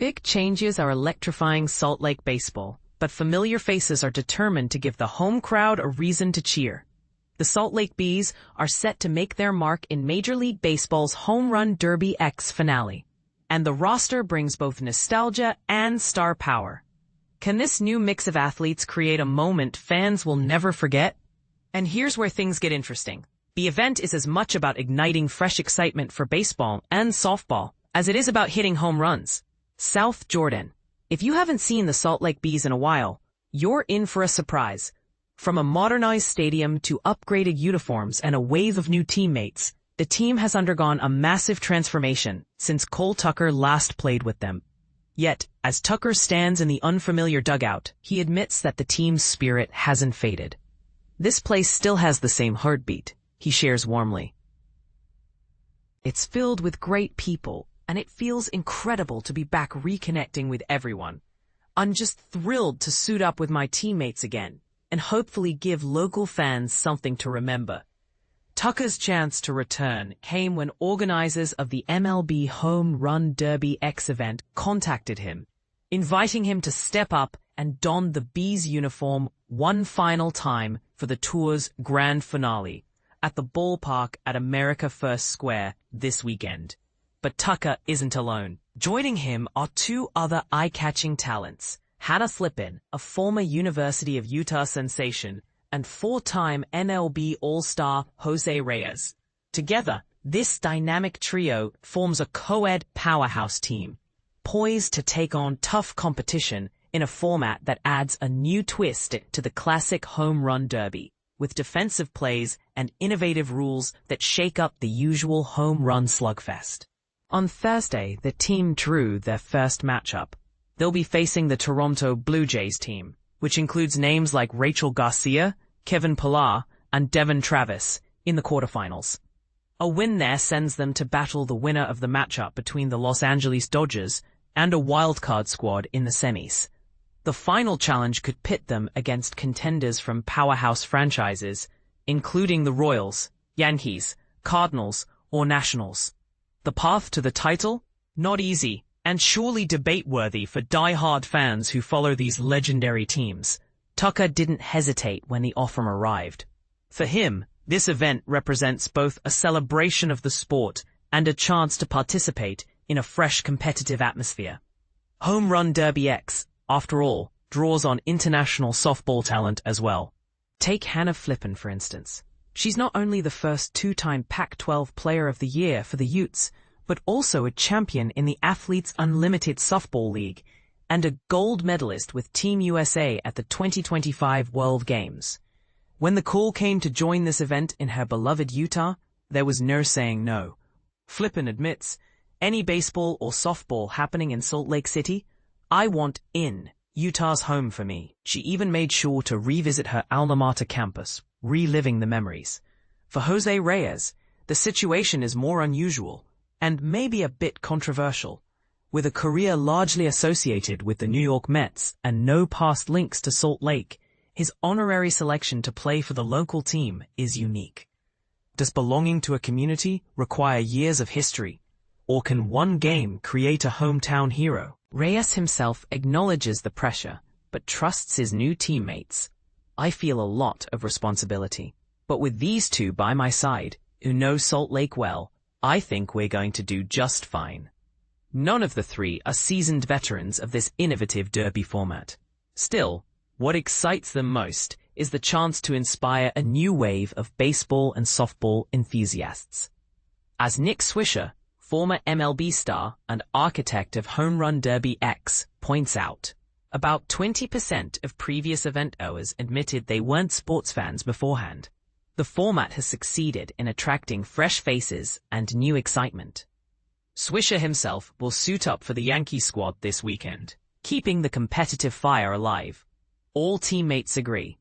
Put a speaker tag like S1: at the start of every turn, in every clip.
S1: Big changes are electrifying Salt Lake baseball, but familiar faces are determined to give the home crowd a reason to cheer. The Salt Lake Bees are set to make their mark in Major League Baseball's Home Run Derby X finale, and the roster brings both nostalgia and star power. Can this new mix of athletes create a moment fans will never forget? And here's where things get interesting. The event is as much about igniting fresh excitement for baseball and softball as it is about hitting home runs. South Jordan. If you haven't seen the Salt Lake Bees in a while, you're in for a surprise. From a modernized stadium to upgraded uniforms and a wave of new teammates, the team has undergone a massive transformation since Cole Tucker last played with them. Yet, as Tucker stands in the unfamiliar dugout, he admits that the team's spirit hasn't faded. This place still has the same heartbeat, he shares warmly. It's filled with great people, and it feels incredible to be back reconnecting with everyone. I'm just thrilled to suit up with my teammates again, and hopefully give local fans something to remember. Tucker's chance to return came when organizers of the MLB Home Run Derby X event contacted him, inviting him to step up and don the Bees uniform one final time for the tour's grand finale at the Ballpark at America First Square this weekend. But Tucker isn't alone. Joining him are two other eye-catching talents, Hannah Flippen, a former University of Utah sensation, and four-time MLB All-Star Jose Reyes. Together, this dynamic trio forms a co-ed powerhouse team, poised to take on tough competition in a format that adds a new twist to the classic home run derby, with defensive plays and innovative rules that shake up the usual home run slugfest. On Thursday, the team drew their first matchup. They'll be facing the Toronto Blue Jays team, which includes names like Rachel Garcia, Kevin Pillar, and Devon Travis in the quarterfinals. A win there sends them to battle the winner of the matchup between the Los Angeles Dodgers and a wildcard squad in the semis. The final challenge could pit them against contenders from powerhouse franchises, including the Royals, Yankees, Cardinals, or Nationals. The path to the title? Not easy, and surely debate-worthy for die-hard fans who follow these legendary teams. Tucker didn't hesitate when the offer arrived. For him, this event represents both a celebration of the sport and a chance to participate in a fresh competitive atmosphere. Home Run Derby X, after all, draws on international softball talent as well. Take Hannah Flippen, for instance. She's not only the first two-time Pac-12 Player of the Year for the Utes, but also a champion in the Athletes Unlimited Softball League and a gold medalist with Team USA at the 2025 World Games. When the call came to join this event in her beloved Utah, there was no saying no. Flippen admits, any baseball or softball happening in Salt Lake City, I want in. Utah's home for me. She even made sure to revisit her alma mater campus, reliving the memories. For Jose Reyes, the situation is more unusual and maybe a bit controversial. With a career largely associated with the New York Mets and no past links to Salt Lake, his honorary selection to play for the local team is unique. Does belonging to a community require years of history, or can one game create a hometown hero? Reyes himself acknowledges the pressure, but trusts his new teammates. I feel a lot of responsibility, but with these two by my side, who know Salt Lake well, I think we're going to do just fine. None of the three are seasoned veterans of this innovative derby format. Still, what excites them most is the chance to inspire a new wave of baseball and softball enthusiasts. As Nick Swisher, former MLB star and architect of Home Run Derby X, points out, about 20% of previous event goers admitted they weren't sports fans beforehand. The format has succeeded in attracting fresh faces and new excitement. Swisher himself will suit up for the Yankee squad this weekend, keeping the competitive fire alive. All teammates agree.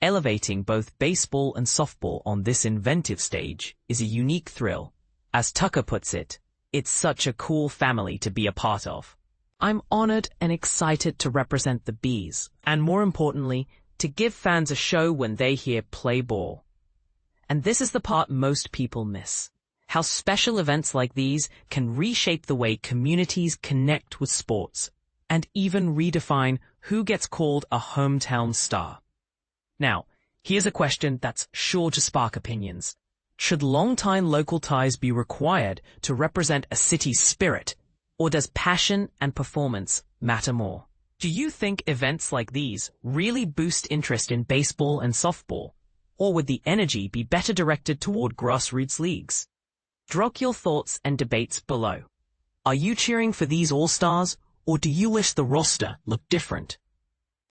S1: Elevating both baseball and softball on this inventive stage is a unique thrill. As Tucker puts it, it's such a cool family to be a part of. I'm honored and excited to represent the Bees, and more importantly, to give fans a show when they hear play ball. And this is the part most people miss. how special events like these can reshape the way communities connect with sports, and even redefine who gets called a hometown star. Now, here's a question that's sure to spark opinions. Should long-time local ties be required to represent a city's spirit, or does passion and performance matter more? Do you think events like these really boost interest in baseball and softball, or would the energy be better directed toward grassroots leagues? Drop your thoughts and debates below. Are you cheering for these all-stars, or do you wish the roster looked different?